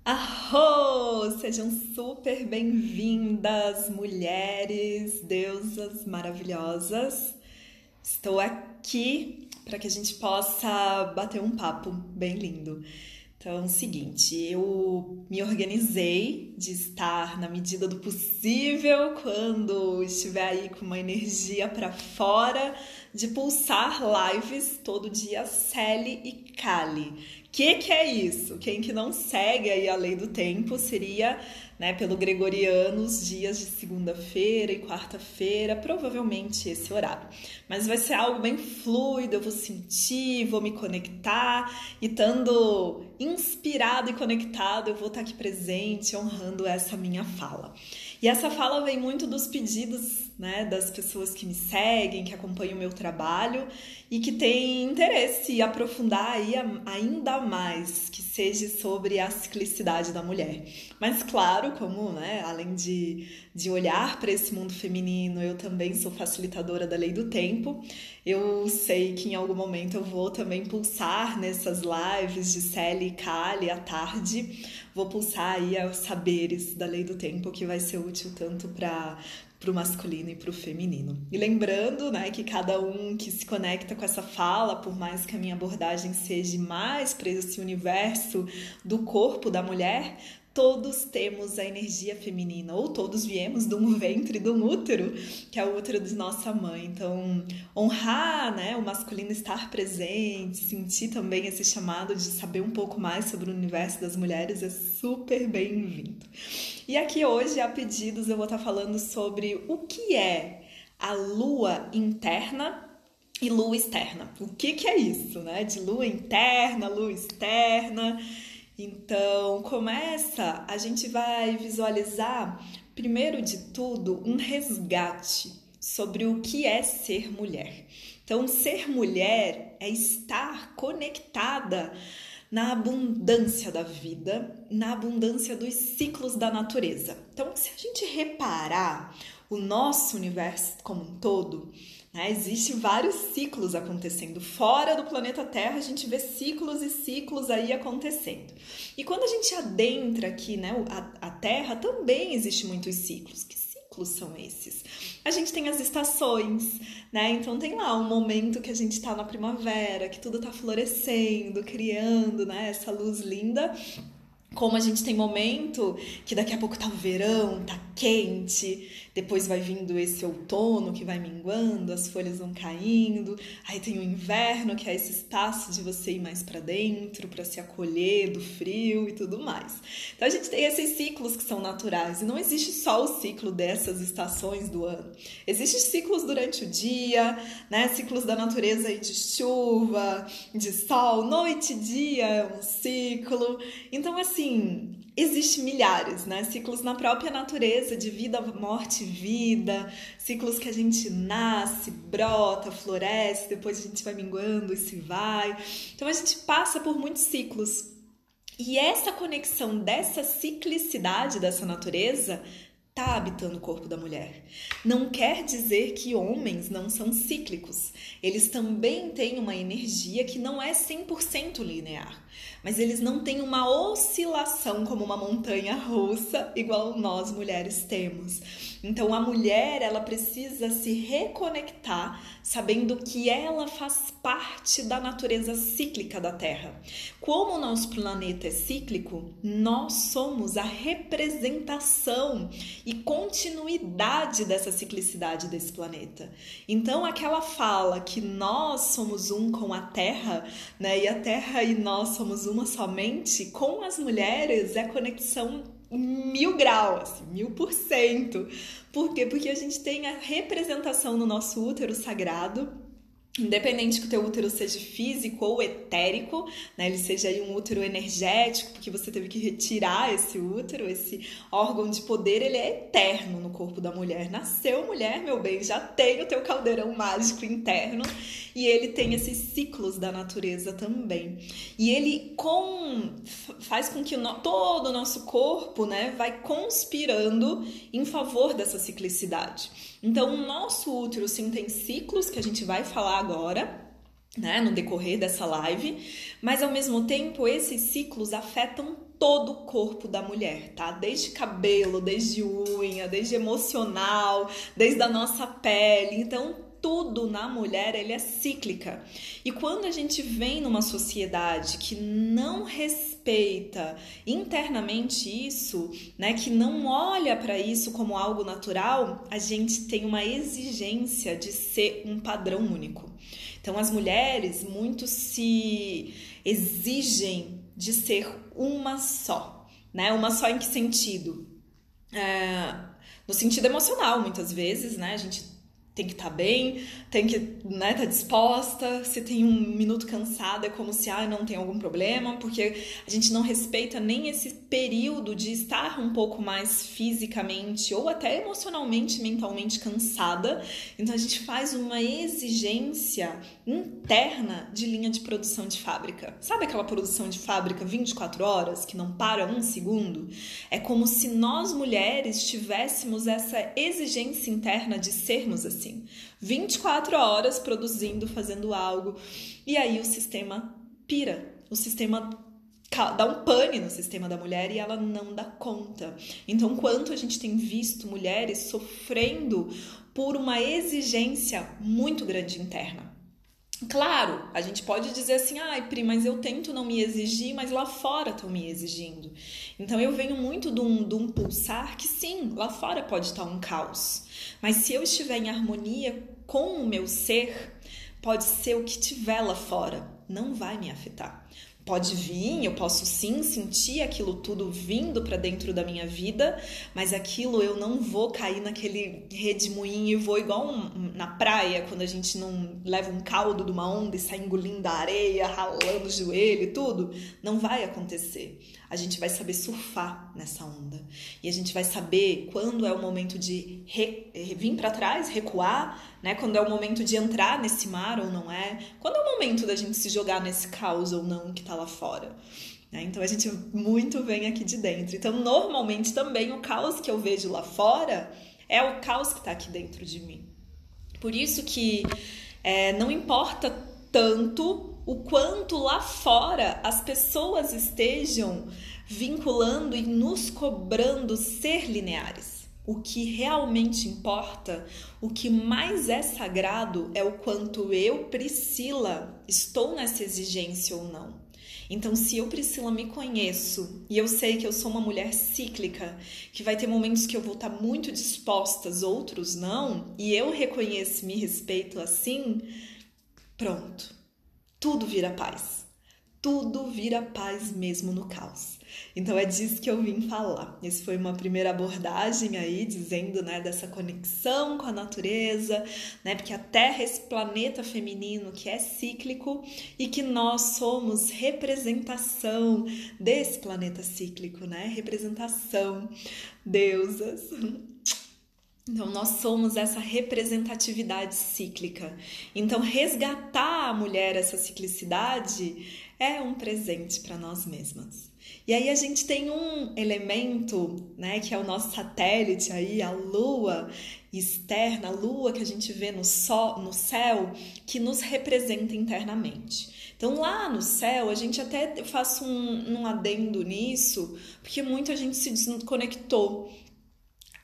Arro! Sejam super bem-vindas, mulheres, deusas maravilhosas. Estou aqui para que a gente possa bater um papo bem lindo. Então, é o seguinte, eu me organizei de estar na medida do possível quando estiver aí com uma energia para fora, de pulsar lives todo dia, Celi e Kali. Que é isso? Quem que não segue aí a lei do tempo seria, né, pelo gregoriano, os dias de segunda-feira e quarta-feira, provavelmente esse horário. Mas vai ser algo bem fluido, eu vou sentir, vou me conectar e estando inspirado e conectado, eu vou estar aqui presente, honrando essa minha fala. E essa fala vem muito dos pedidos, né, das pessoas que me seguem, que acompanham o meu trabalho e que têm interesse em aprofundar aí ainda mais, que seja sobre a ciclicidade da mulher. Mas claro, como, né, além de olhar para esse mundo feminino, eu também sou facilitadora da lei do tempo. Eu sei que em algum momento eu vou também pulsar nessas lives de Celi e Kali à tarde. Vou pulsar aí aos saberes da lei do tempo, que vai ser útil tanto para o masculino e para o feminino. E lembrando, né, que cada um que se conecta com essa fala, por mais que a minha abordagem seja mais para esse universo do corpo da mulher, todos temos a energia feminina, ou todos viemos de um ventre, de um útero, que é o útero de nossa mãe. Então, honrar, né, o masculino, estar presente, sentir também esse chamado de saber um pouco mais sobre o universo das mulheres é super bem-vindo. E aqui hoje, a pedidos, eu vou estar falando sobre o que é a lua interna e lua externa. O que é isso, né? De lua interna, lua externa. Então, a gente vai visualizar, primeiro de tudo, um resgate sobre o que é ser mulher. Então, ser mulher é estar conectada na abundância da vida, na abundância dos ciclos da natureza. Então, se a gente reparar o nosso universo como um todo, né, existem vários ciclos acontecendo. Fora do planeta Terra, a gente vê ciclos e ciclos aí acontecendo. E quando a gente adentra aqui, né, a Terra, também existem muitos ciclos. Que ciclos são esses? A gente tem as estações, né? Então tem lá um momento que a gente está na primavera, que tudo está florescendo, criando, né, essa luz linda. Como a gente tem momento que daqui a pouco tá o verão, tá quente, depois vai vindo esse outono que vai minguando, as folhas vão caindo, aí tem o inverno, que é esse espaço de você ir mais para dentro, para se acolher do frio e tudo mais. Então a gente tem esses ciclos que são naturais e não existe só o ciclo dessas estações do ano. Existem ciclos durante o dia, né? Ciclos da natureza aí de chuva, de sol, noite e dia é um ciclo. Então assim, existem milhares, né? Ciclos na própria natureza, de vida, morte, vida, ciclos que a gente nasce, brota, floresce, depois a gente vai minguando e se vai. Então a gente passa por muitos ciclos. E essa conexão dessa ciclicidade dessa natureza está habitando o corpo da mulher. Não quer dizer que homens não são cíclicos. Eles também têm uma energia que não é 100% linear. Mas eles não têm uma oscilação como uma montanha russa, igual nós mulheres temos. Então a mulher, ela precisa se reconectar, sabendo que ela faz parte da natureza cíclica da Terra. Como o nosso planeta é cíclico, nós somos a representação e continuidade dessa ciclicidade desse planeta. Então aquela fala que nós somos um com a Terra, né, e a Terra e nós somos uma somente, com as mulheres é conexão 1000 graus, assim, 1000%. Por quê? Porque a gente tem a representação no nosso útero sagrado. Independente que o teu útero seja físico ou etérico, né, ele seja aí um útero energético, porque você teve que retirar esse útero, esse órgão de poder, ele é eterno no corpo da mulher. Nasceu mulher, meu bem, já tem o teu caldeirão mágico interno e ele tem esses ciclos da natureza também. E ele faz com que todo o nosso corpo, né, vai conspirando em favor dessa ciclicidade. Então, o nosso útero, sim, tem ciclos que a gente vai falar agora, né, no decorrer dessa live, mas ao mesmo tempo esses ciclos afetam todo o corpo da mulher, tá? Desde cabelo, desde unha, desde emocional, desde a nossa pele. Então, tudo na mulher, ele é cíclica. E quando a gente vem numa sociedade que não respeita internamente isso, né, que não olha para isso como algo natural, a gente tem uma exigência de ser um padrão único. Então, as mulheres muito se exigem de ser uma só, né? Uma só em que sentido? No sentido emocional, muitas vezes, né? A gente tem que estar bem, tem que, né, estar disposta. Se tem um minuto cansada, é como se não tem algum problema, porque a gente não respeita nem esse período de estar um pouco mais fisicamente ou até emocionalmente, mentalmente cansada. Então a gente faz uma exigência interna de linha de produção de fábrica. Sabe aquela produção de fábrica 24 horas que não para um segundo? É como se nós mulheres tivéssemos essa exigência interna de sermos assim. 24 horas produzindo, fazendo algo, e aí o sistema pira, o sistema dá um pane no sistema da mulher e ela não dá conta. Então, quanto a gente tem visto mulheres sofrendo por uma exigência muito grande interna. Claro, a gente pode dizer assim, Pri, mas eu tento não me exigir, mas lá fora estão me exigindo. Então eu venho muito de um pulsar que sim, lá fora pode estar um caos. Mas se eu estiver em harmonia com o meu ser, pode ser o que tiver lá fora, não vai me afetar. Pode vir, eu posso sim sentir aquilo tudo vindo para dentro da minha vida, mas aquilo eu não vou cair naquele redemoinho e vou igual na praia, quando a gente não leva um caldo de uma onda e sai engolindo a areia, ralando o joelho e tudo. Não vai acontecer. A gente vai saber surfar nessa onda. E a gente vai saber quando é o momento de vir para trás, recuar, né? Quando é o momento de entrar nesse mar ou não é. Quando é o momento da gente se jogar nesse caos ou não que tá lá fora. Então a gente muito vem aqui de dentro. Então normalmente também o caos que eu vejo lá fora é o caos que está aqui dentro de mim. Por isso que não importa tanto o quanto lá fora as pessoas estejam vinculando e nos cobrando ser lineares. O que realmente importa, o que mais é sagrado é o quanto eu, Priscila, estou nessa exigência ou não. Então, se eu, Priscila, me conheço e eu sei que eu sou uma mulher cíclica, que vai ter momentos que eu vou estar muito disposta, outros não, e eu reconheço e me respeito assim, pronto, tudo vira paz. Tudo vira paz mesmo no caos. Então é disso que eu vim falar. Essa foi uma primeira abordagem aí, dizendo, né, dessa conexão com a natureza, né, porque a Terra é esse planeta feminino que é cíclico e que nós somos representação desse planeta cíclico, né, representação, deusas. Então, nós somos essa representatividade cíclica. Então, resgatar a mulher essa ciclicidade é um presente para nós mesmas. E aí a gente tem um elemento, né, que é o nosso satélite aí, a Lua externa, a Lua que a gente vê no céu, que nos representa internamente. Então, lá no céu, a gente até faz um adendo nisso, porque muita gente se desconectou.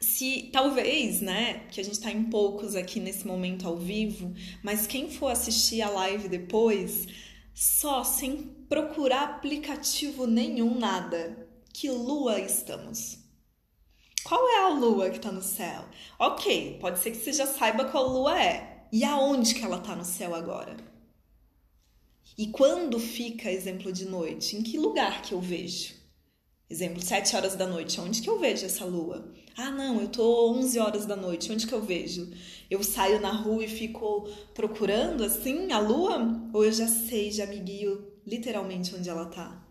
Se talvez, né, que a gente tá em poucos aqui nesse momento ao vivo, mas quem for assistir a live depois, só sem procurar aplicativo nenhum, nada, que lua estamos? Qual é a lua que tá no céu? Ok, pode ser que você já saiba qual lua é. E aonde que ela tá no céu agora? E quando fica, exemplo, de noite? Em que lugar que eu vejo? Exemplo, 7 horas da noite, onde que eu vejo essa lua? Não, eu tô 11 horas da noite, onde que eu vejo? Eu saio na rua e fico procurando, assim, a lua? Ou eu já sei, já me guio literalmente onde ela tá?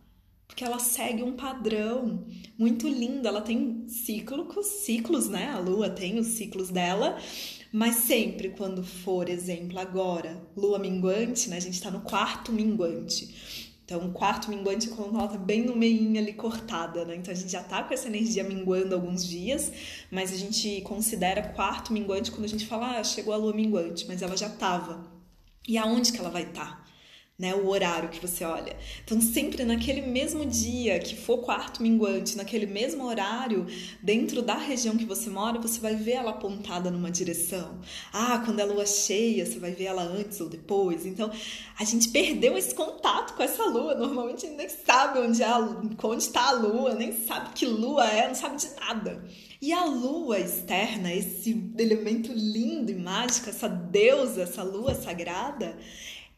Porque ela segue um padrão muito lindo, ela tem ciclos, né? A lua tem os ciclos dela, mas sempre quando for, exemplo, agora, lua minguante, né? A gente tá no quarto minguante. Então, o quarto minguante é quando ela tá bem no meinho ali, cortada, né? Então, a gente já tá com essa energia minguando alguns dias, mas a gente considera quarto minguante quando a gente fala, chegou a lua minguante, mas ela já tava. E aonde que ela vai estar? né, o horário que você olha. Então, sempre naquele mesmo dia que for quarto minguante, naquele mesmo horário, dentro da região que você mora, você vai ver ela apontada numa direção. Quando é lua cheia, você vai ver ela antes ou depois. Então, a gente perdeu esse contato com essa lua. Normalmente, a gente nem sabe onde está a lua, nem sabe que lua é, não sabe de nada. E a lua externa, esse elemento lindo e mágico, essa deusa, essa lua sagrada,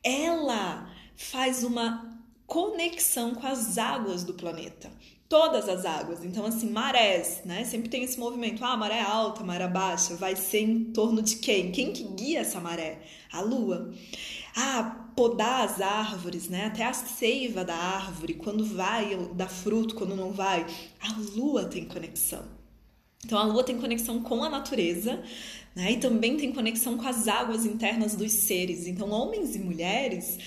ela faz uma conexão com as águas do planeta. Todas as águas. Então, assim, marés, né? Sempre tem esse movimento. Maré alta, maré baixa. Vai ser em torno de quem? Quem que guia essa maré? A lua. Podar as árvores, né? Até a seiva da árvore. Quando vai dar fruto, quando não vai. A lua tem conexão. Então, a lua tem conexão com a natureza, né? E também tem conexão com as águas internas dos seres. Então, homens e mulheres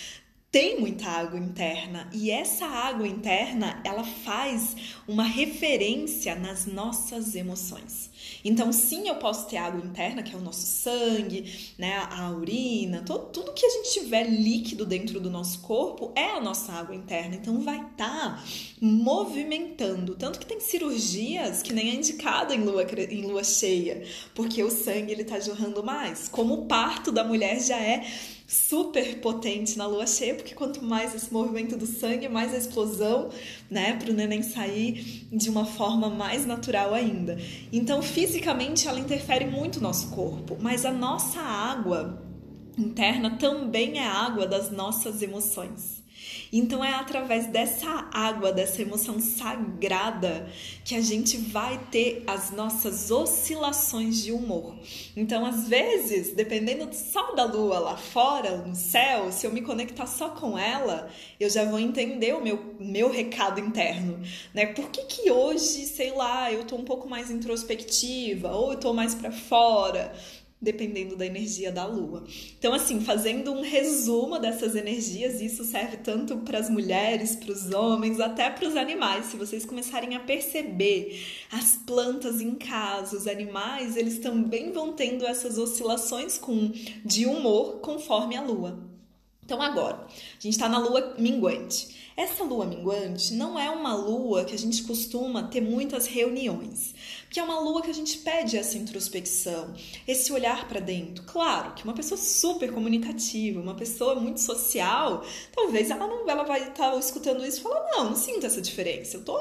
têm muita água interna. E essa água interna, ela faz uma referência nas nossas emoções. Então, sim, eu posso ter água interna, que é o nosso sangue, né? A urina, tudo que a gente tiver líquido dentro do nosso corpo é a nossa água interna. Então, vai estar movimentando. Tanto que tem cirurgias que nem é indicada em lua cheia, porque o sangue ele tá jorrando mais. Como o parto da mulher já é super potente na lua cheia, porque quanto mais esse movimento do sangue, mais a explosão, né, para o neném sair de uma forma mais natural ainda. Então, fisicamente, ela interfere muito no nosso corpo, mas a nossa água interna também é a água das nossas emoções. Então é através dessa água, dessa emoção sagrada, que a gente vai ter as nossas oscilações de humor. Então, às vezes, dependendo só da lua lá fora, no céu, se eu me conectar só com ela, eu já vou entender o meu recado interno, né? Por que hoje, sei lá, eu tô um pouco mais introspectiva, ou eu tô mais pra fora, dependendo da energia da lua. Então, assim, fazendo um resumo dessas energias, isso serve tanto para as mulheres, para os homens, até para os animais. Se vocês começarem a perceber as plantas em casa, os animais, eles também vão tendo essas oscilações de humor conforme a lua. Então, agora, a gente está na lua minguante. Essa lua minguante não é uma lua que a gente costuma ter muitas reuniões, porque é uma lua que a gente pede essa introspecção, esse olhar para dentro. Claro que uma pessoa super comunicativa, uma pessoa muito social, talvez ela vai estar escutando isso e falar, não sinto essa diferença, eu tô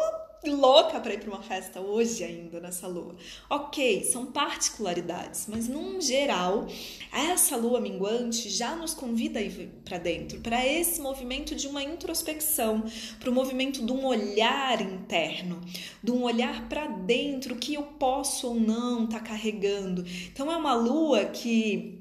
louca para ir para uma festa hoje ainda nessa lua. Ok, são particularidades, mas num geral, essa lua minguante já nos convida a ir para dentro, para esse movimento de uma introspecção, para o movimento de um olhar interno, de um olhar para dentro, que eu posso ou não estar carregando. Então é uma lua que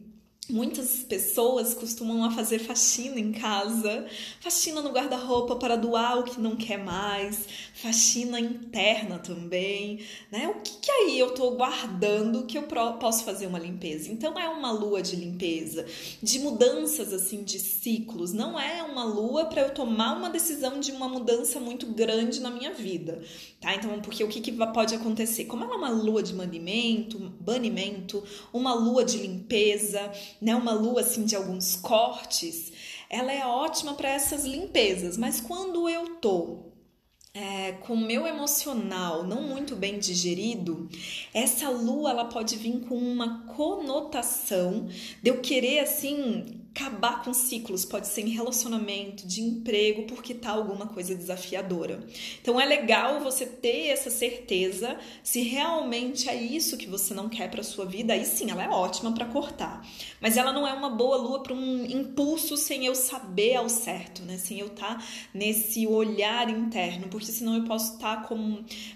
muitas pessoas costumam a fazer faxina em casa, faxina no guarda-roupa para doar o que não quer mais, faxina interna também, né? O que aí eu tô guardando que eu posso fazer uma limpeza? Então é uma lua de limpeza, de mudanças assim, de ciclos. Não é uma lua para eu tomar uma decisão de uma mudança muito grande na minha vida, tá? Então, porque o que pode acontecer? Como ela é uma lua de banimento, uma lua de limpeza, né, uma lua assim de alguns cortes, ela é ótima para essas limpezas, mas quando eu tô com o meu emocional não muito bem digerido, essa lua ela pode vir com uma conotação de eu querer assim acabar com ciclos, pode ser em relacionamento, de emprego, porque tá alguma coisa desafiadora. Então é legal você ter essa certeza se realmente é isso que você não quer para sua vida. Aí sim, ela é ótima para cortar, mas ela não é uma boa lua para um impulso sem eu saber ao certo, né? Sem eu estar nesse olhar interno, porque senão eu posso estar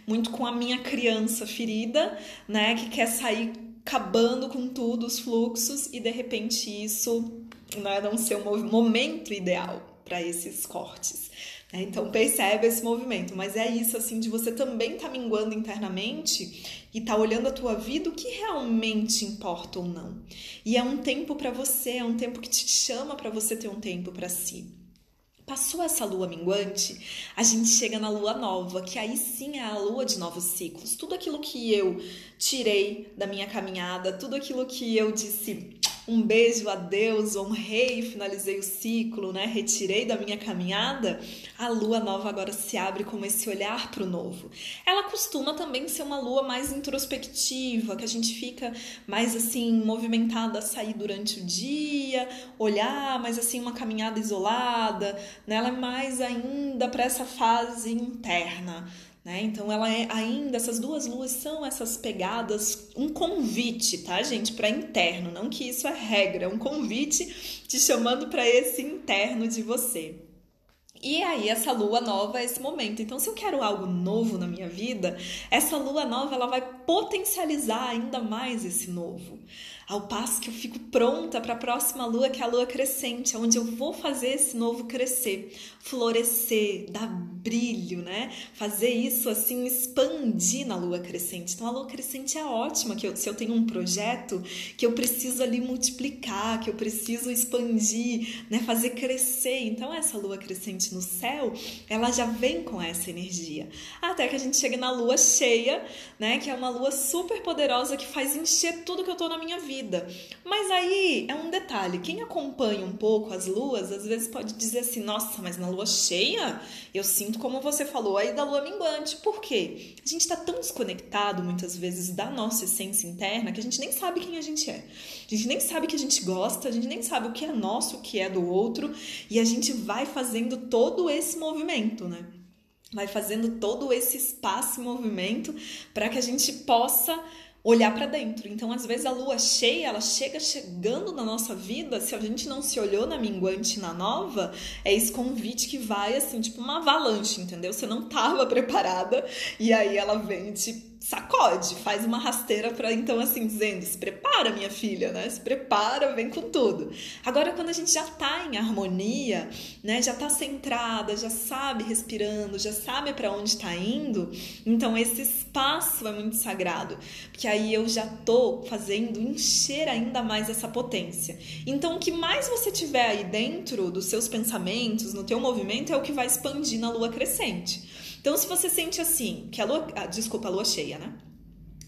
muito com a minha criança ferida, né? Que quer sair acabando com tudo, os fluxos, e de repente isso não ser um momento ideal para esses cortes. Então percebe esse movimento, mas é isso assim de você também tá minguando internamente e tá olhando a tua vida, o que realmente importa ou não. E é um tempo para você, é um tempo que te chama para você ter um tempo para si. Passou essa lua minguante, a gente chega na lua nova, que aí sim é a lua de novos ciclos. Tudo aquilo que eu tirei da minha caminhada, tudo aquilo que eu disse, um beijo, adeus, honrei, finalizei o ciclo, né? Retirei da minha caminhada, a lua nova agora se abre com esse olhar para o novo. Ela costuma também ser uma lua mais introspectiva, que a gente fica mais assim movimentada a sair durante o dia, olhar, mas assim uma caminhada isolada, né? Ela é mais ainda para essa fase interna. Né? Então ela é ainda, essas duas luas são essas pegadas, um convite, tá, gente, para interno, não que isso é regra, é um convite te chamando para esse interno de você. E aí essa lua nova é esse momento. Então, se eu quero algo novo na minha vida, essa lua nova ela vai potencializar ainda mais esse novo. Ao passo que eu fico pronta para a próxima lua, que é a lua crescente, onde eu vou fazer esse novo crescer, florescer, dar brilho, né? Fazer isso assim, expandir na lua crescente. Então, a lua crescente é ótima, se eu tenho um projeto que eu preciso ali multiplicar, que eu preciso expandir, né? Fazer crescer. Então, essa lua crescente no céu, ela já vem com essa energia. Até que a gente chega na lua cheia, né? Que é uma lua super poderosa que faz encher tudo que eu tô na minha vida. Mas aí é um detalhe, quem acompanha um pouco as luas, às vezes pode dizer assim, nossa, mas na lua cheia eu sinto como você falou aí da lua minguante. Por quê? A gente está tão desconectado muitas vezes da nossa essência interna que a gente nem sabe quem a gente é. A gente nem sabe o que a gente gosta, a gente nem sabe o que é nosso, o que é do outro, e a gente vai fazendo todo esse movimento, né? Vai fazendo todo esse espaço e movimento para que a gente possa olhar para dentro. Então, às vezes, a lua cheia, ela chegando na nossa vida, se a gente não se olhou na minguante e na nova, é esse convite que vai, assim, tipo uma avalanche, entendeu? Você não estava preparada e aí ela vem te sacode, faz uma rasteira para, então, assim, dizendo, se prepara, minha filha, né? Se prepara, vem com tudo. Agora, quando a gente já tá em harmonia, né? Já tá centrada, já sabe respirando, já sabe para onde tá indo, então esse espaço é muito sagrado, porque aí eu já tô fazendo encher ainda mais essa potência. Então, o que mais você tiver aí dentro dos seus pensamentos, no teu movimento, é o que vai expandir na lua crescente. Então, se você sente assim, que a lua cheia, né?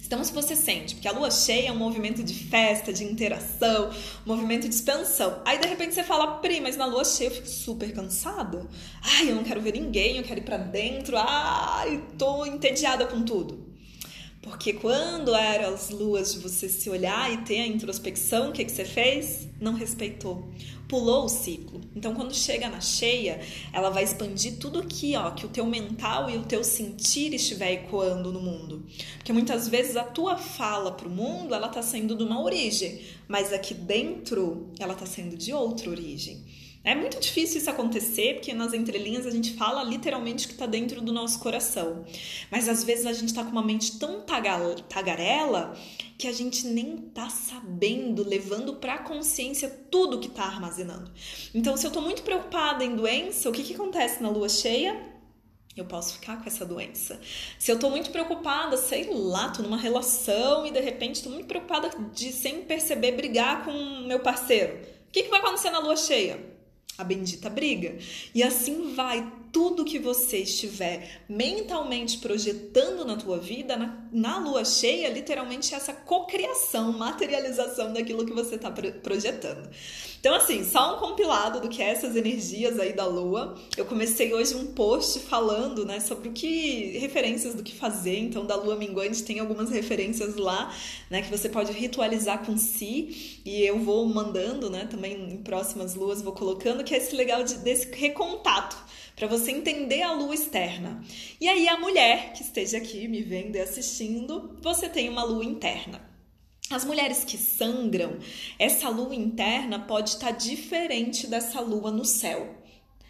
Então, se você sente, porque a lua cheia é um movimento de festa, de interação, um movimento de expansão. Aí, de repente, você fala, Pri, mas na lua cheia eu fico super cansada. Ai, eu não quero ver ninguém, eu quero ir pra dentro. Ai, tô entediada com tudo. Porque quando eram as luas de você se olhar e ter a introspecção, o que você fez? Não respeitou. Pulou o ciclo. Então, quando chega na cheia, ela vai expandir tudo aqui, ó, que o teu mental e o teu sentir estiver ecoando no mundo. Porque muitas vezes a tua fala pro mundo, ela tá sendo de uma origem, mas aqui dentro, ela tá sendo de outra origem. É muito difícil isso acontecer, porque nas entrelinhas a gente fala literalmente que está dentro do nosso coração. Mas às vezes a gente está com uma mente tão tagarela que a gente nem está sabendo, levando para a consciência tudo que está armazenando. Então, se eu estou muito preocupada em doença, o que acontece na lua cheia? Eu posso ficar com essa doença. Se eu tô muito preocupada, sei lá, tô numa relação e de repente tô muito preocupada de, sem perceber, brigar com meu parceiro. O que vai acontecer na lua cheia? A bendita briga. E assim vai, tudo que você estiver mentalmente projetando na tua vida, na lua cheia, literalmente essa cocriação, materialização daquilo que você está projetando. Então, assim, só um compilado do que é essas energias aí da lua. Eu comecei hoje um post falando, né, sobre referências do que fazer. Então, da lua minguante tem algumas referências lá, né, que você pode ritualizar com si. E eu vou mandando, né, também em próximas luas vou colocando, que é esse legal desse recontato, para você entender a lua externa. E aí, a mulher que esteja aqui me vendo e assistindo, você tem uma lua interna. As mulheres que sangram, essa lua interna pode estar diferente dessa lua no céu.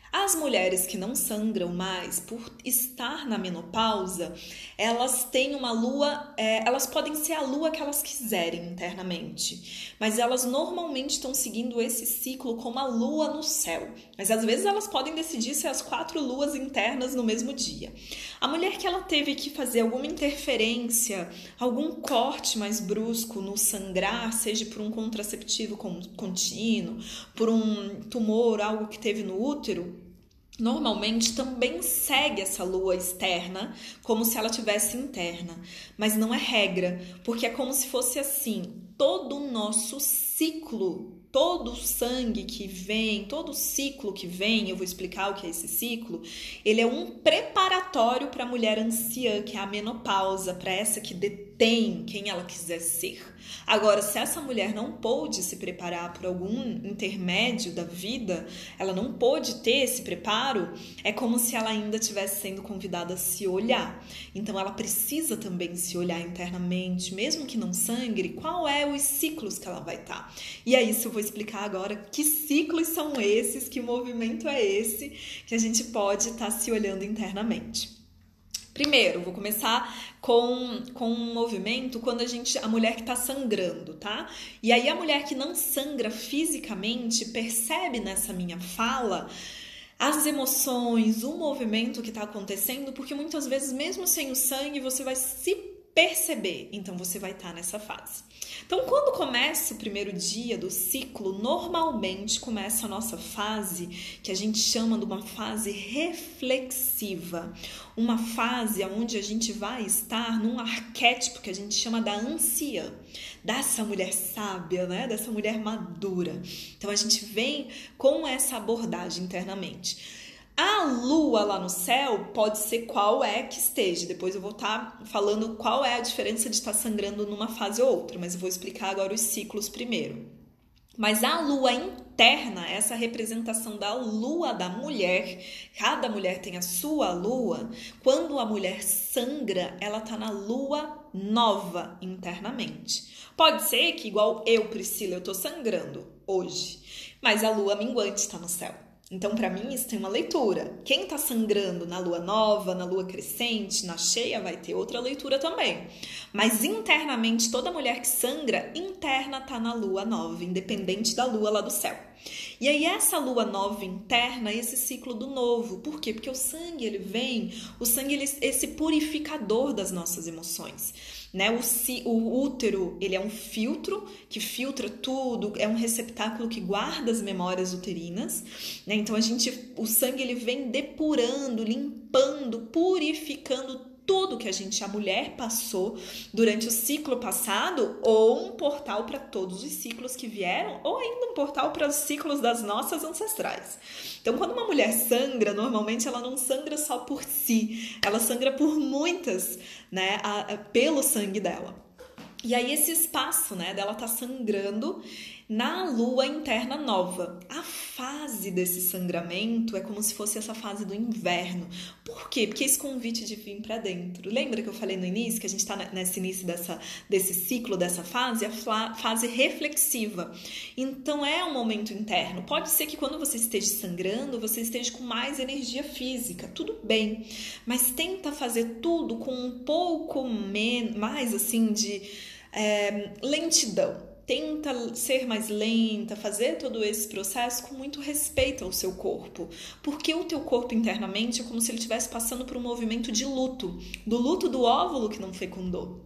As mulheres que não sangram mais, por estar na menopausa, elas têm uma lua, elas podem ser a lua que elas quiserem internamente, mas elas normalmente estão seguindo esse ciclo como a lua no céu. Mas às vezes elas podem decidir ser as 4 luas internas no mesmo dia. A mulher que ela teve que fazer alguma interferência, algum corte mais brusco no sangrar, seja por um contraceptivo contínuo, por um tumor, algo que teve no útero, normalmente também segue essa lua externa como se ela tivesse interna, mas não é regra, porque é como se fosse assim, todo o nosso ciclo, todo o sangue que vem, todo o ciclo que vem, eu vou explicar o que é esse ciclo, ele é um preparatório para a mulher anciã, que é a menopausa, para essa que detém quem ela quiser ser. Agora, se essa mulher não pôde se preparar por algum intermédio da vida, ela não pôde ter esse preparo, é como se ela ainda estivesse sendo convidada a se olhar. Então, ela precisa também se olhar internamente, mesmo que não sangre, qual é os ciclos que ela vai estar. E é isso, eu vou explicar agora que ciclos são esses, que movimento é esse que a gente pode estar se olhando internamente. Primeiro, vou começar com um movimento quando a mulher que está sangrando, tá? E aí a mulher que não sangra fisicamente percebe nessa minha fala as emoções, o movimento que está acontecendo, porque muitas vezes, mesmo sem o sangue, você vai se perceber, então você vai estar nessa fase. Então, quando começa o primeiro dia do ciclo, normalmente começa a nossa fase, que a gente chama de uma fase reflexiva, uma fase onde a gente vai estar num arquétipo que a gente chama da anciã, dessa mulher sábia, né? Dessa mulher madura. Então, a gente vem com essa abordagem internamente. A lua lá no céu pode ser qual é que esteja. Depois eu vou estar falando qual é a diferença de estar sangrando numa fase ou outra, mas eu vou explicar agora os ciclos primeiro. Mas a lua interna, essa representação da lua da mulher, cada mulher tem a sua lua. Quando a mulher sangra, ela está na lua nova internamente. Pode ser que, igual eu, Priscila, eu estou sangrando hoje, mas a lua minguante está no céu. Então, para mim, isso tem uma leitura. Quem está sangrando na lua nova, na lua crescente, na cheia, vai ter outra leitura também. Mas internamente, toda mulher que sangra, interna está na lua nova, independente da lua lá do céu. E aí, essa lua nova interna, esse ciclo do novo. Por quê? Porque o sangue, ele vem, o sangue, ele é esse purificador das nossas emoções. Né? O útero, ele é um filtro que filtra tudo, é um receptáculo que guarda as memórias uterinas, né? Então o sangue, ele vem depurando, limpando, purificando tudo que a mulher passou durante o ciclo passado, ou um portal para todos os ciclos que vieram, ou ainda um portal para os ciclos das nossas ancestrais. Então, quando uma mulher sangra, normalmente ela não sangra só por si, ela sangra por muitas, né, pelo sangue dela. E aí esse espaço, né, dela tá sangrando na lua interna nova. A fase desse sangramento é como se fosse essa fase do inverno. Por quê? Porque esse convite de vir para dentro. Lembra que eu falei no início, que a gente tá nesse início desse ciclo, dessa fase, a fase reflexiva. Então é um momento interno. Pode ser que quando você esteja sangrando, você esteja com mais energia física, tudo bem. Mas tenta fazer tudo com um pouco mais assim de lentidão. Tenta ser mais lenta, fazer todo esse processo com muito respeito ao seu corpo. Porque o teu corpo internamente é como se ele estivesse passando por um movimento de luto. Do luto do óvulo que não fecundou.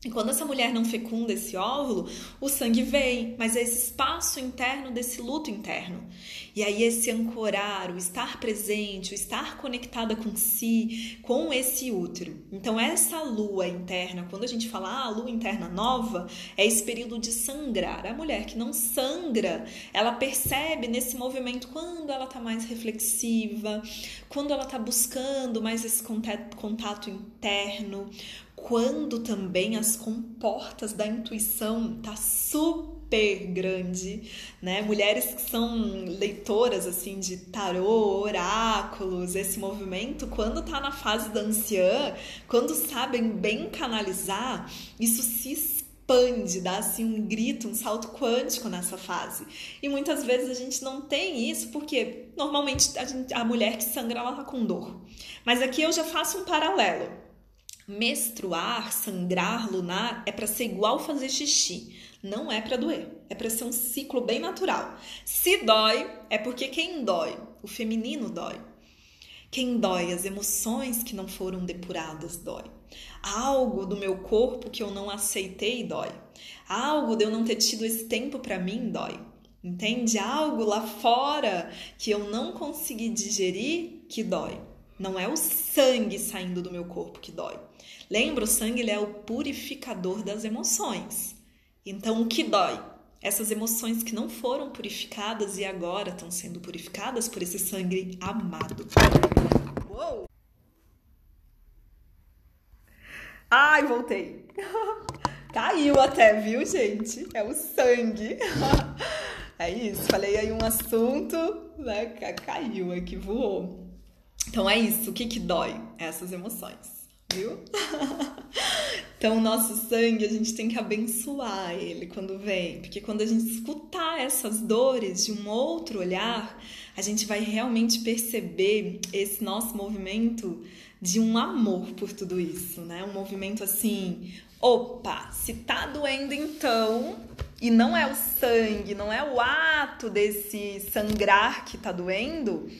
E quando essa mulher não fecunda esse óvulo, o sangue vem, mas é esse espaço interno desse luto interno. E aí esse ancorar, o estar presente, o estar conectada com si, com esse útero. Então essa lua interna, quando a gente fala lua interna nova, é esse período de sangrar. A mulher que não sangra, ela percebe nesse movimento quando ela está mais reflexiva, quando ela está buscando mais esse contato interno, quando também as comportas da intuição tá super grande, né? Mulheres que são leitoras assim de tarô, oráculos, esse movimento, quando tá na fase da anciã, quando sabem bem canalizar, isso se expande, dá assim um grito, um salto quântico nessa fase. E muitas vezes a gente não tem isso porque normalmente a mulher que sangra, ela tá com dor. Mas aqui eu já faço um paralelo. Menstruar, sangrar, lunar é para ser igual fazer xixi, não é para doer, é para ser um ciclo bem natural. Se dói, é porque quem dói, o feminino dói. Quem dói, as emoções que não foram depuradas dói. Algo do meu corpo que eu não aceitei dói. Algo de eu não ter tido esse tempo para mim dói. Entende? Algo lá fora que eu não consegui digerir que dói. Não é o sangue saindo do meu corpo que dói. Lembra, o sangue ele é o purificador das emoções. Então, o que dói? Essas emoções que não foram purificadas e agora estão sendo purificadas por esse sangue amado. Uou! Ai, voltei. Caiu até, viu, gente? É o sangue. É isso, falei aí um assunto, né? Caiu aqui, voou. Então é isso, o que dói? Essas emoções, viu? Então o nosso sangue, a gente tem que abençoar ele quando vem, porque quando a gente escutar essas dores de um outro olhar, a gente vai realmente perceber esse nosso movimento de um amor por tudo isso, né? Um movimento assim, opa, se tá doendo então, e não é o sangue, não é o ato desse sangrar que tá doendo,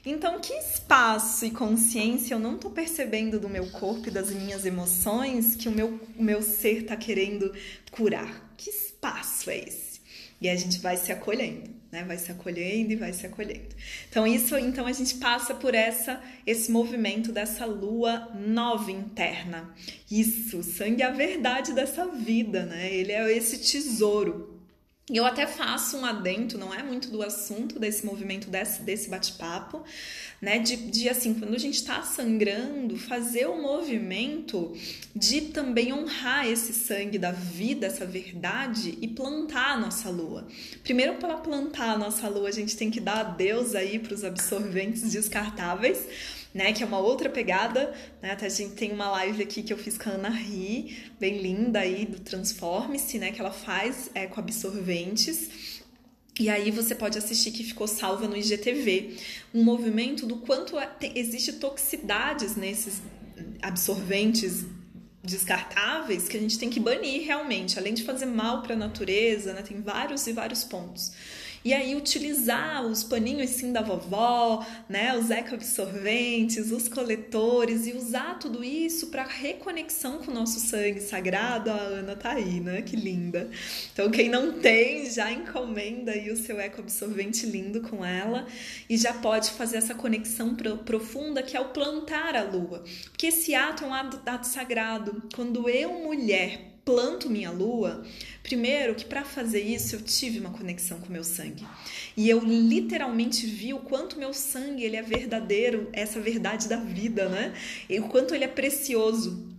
então que espaço e consciência eu não tô percebendo do meu corpo e das minhas emoções que o meu ser tá querendo curar? Que espaço é esse? E a gente vai se acolhendo, né? Vai se acolhendo e vai se acolhendo. Então a gente passa por esse movimento dessa lua nova interna. Isso, o sangue é a verdade dessa vida, né? Ele é esse tesouro. E eu até faço um adendo, não é muito do assunto desse movimento, desse bate-papo, né? De assim, quando a gente está sangrando, fazer o movimento de também honrar esse sangue da vida, essa verdade, e plantar a nossa lua. Primeiro, para plantar a nossa lua, a gente tem que dar adeus aí para os absorventes descartáveis, né, que é uma outra pegada, né, até a gente tem uma live aqui que eu fiz com a Ana Ri, bem linda aí, do Transforme-se, né, que ela faz com absorventes, e aí você pode assistir que ficou salva no IGTV, um movimento do quanto existe toxicidades nesses absorventes descartáveis que a gente tem que banir realmente, além de fazer mal para a natureza, né, tem vários e vários pontos. E aí utilizar os paninhos sim da vovó, né, os ecoabsorventes, os coletores e usar tudo isso para reconexão com o nosso sangue sagrado. A Ana tá aí, né? Que linda. Então quem não tem, já encomenda aí o seu ecoabsorvente lindo com ela e já pode fazer essa conexão profunda que é o plantar a lua. Porque esse ato é um ato sagrado. Quando eu, mulher, planto minha lua, primeiro que para fazer isso eu tive uma conexão com o meu sangue e eu literalmente vi o quanto meu sangue ele é verdadeiro, essa verdade da vida, né? E o quanto ele é precioso.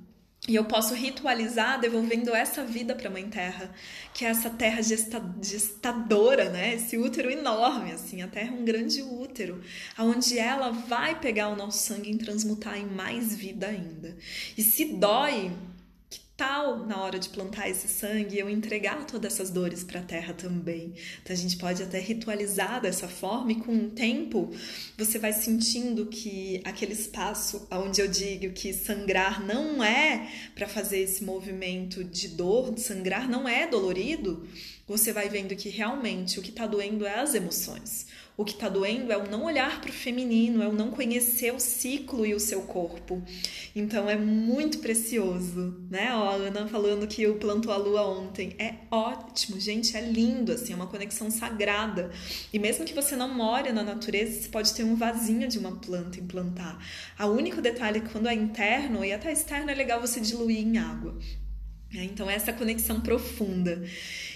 E eu posso ritualizar devolvendo essa vida para a Mãe Terra, que é essa terra gestadora, né? Esse útero enorme, assim, a Terra é um grande útero, onde ela vai pegar o nosso sangue e transmutar em mais vida ainda. E se dói, tal na hora de plantar esse sangue, eu entregar todas essas dores para a terra também. Então a gente pode até ritualizar dessa forma e com o tempo você vai sentindo que aquele espaço onde eu digo que sangrar não é para fazer esse movimento de dor, sangrar não é dolorido, você vai vendo que realmente o que está doendo é as emoções. O que está doendo é o não olhar para o feminino, é o não conhecer o ciclo e o seu corpo. Então é muito precioso, né? Ó, a Ana falando que plantou a lua ontem. É ótimo, gente, é lindo, assim, é uma conexão sagrada. E mesmo que você não more na natureza, você pode ter um vasinho de uma planta implantar. O único detalhe é que quando é interno e até externo é legal você diluir em água. Então essa conexão profunda.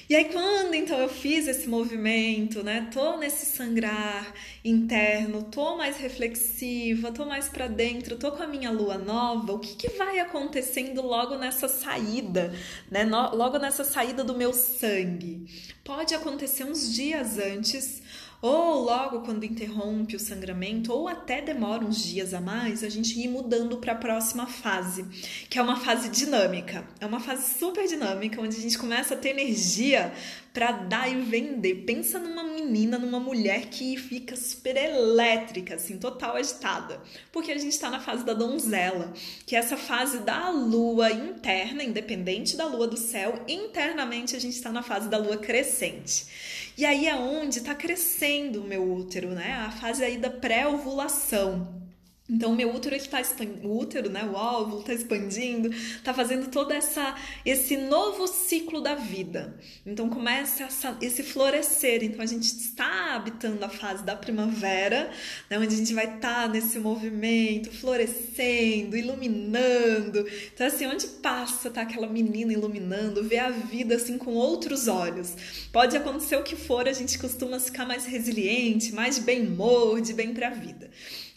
E aí quando então eu fiz esse movimento, né, tô nesse sangrar interno, tô mais reflexiva, tô mais pra dentro, tô com a minha lua nova, o que vai acontecendo logo nessa saída, né, logo nessa saída do meu sangue? Pode acontecer uns dias antes, ou logo quando interrompe o sangramento, ou até demora uns dias a mais, a gente ir mudando para a próxima fase, que é uma fase dinâmica. É uma fase super dinâmica, onde a gente começa a ter energia para dar e vender. Pensa numa menina, numa mulher que fica super elétrica, assim, total agitada. Porque a gente está na fase da donzela, que é essa fase da lua interna, independente da lua do céu, internamente a gente está na fase da lua crescente. E aí é onde está crescendo o meu útero, né? A fase aí da pré-ovulação. Então, o meu útero, ele tá expandindo, o útero, né, o óvulo tá expandindo, tá fazendo todo esse novo ciclo da vida. Então, começa esse florescer. Então, a gente está habitando a fase da primavera, né, onde a gente vai estar nesse movimento, florescendo, iluminando. Então, assim, onde passa, tá aquela menina iluminando, vê a vida, assim, com outros olhos. Pode acontecer o que for, a gente costuma ficar mais resiliente, mais de bem humor, de bem pra vida.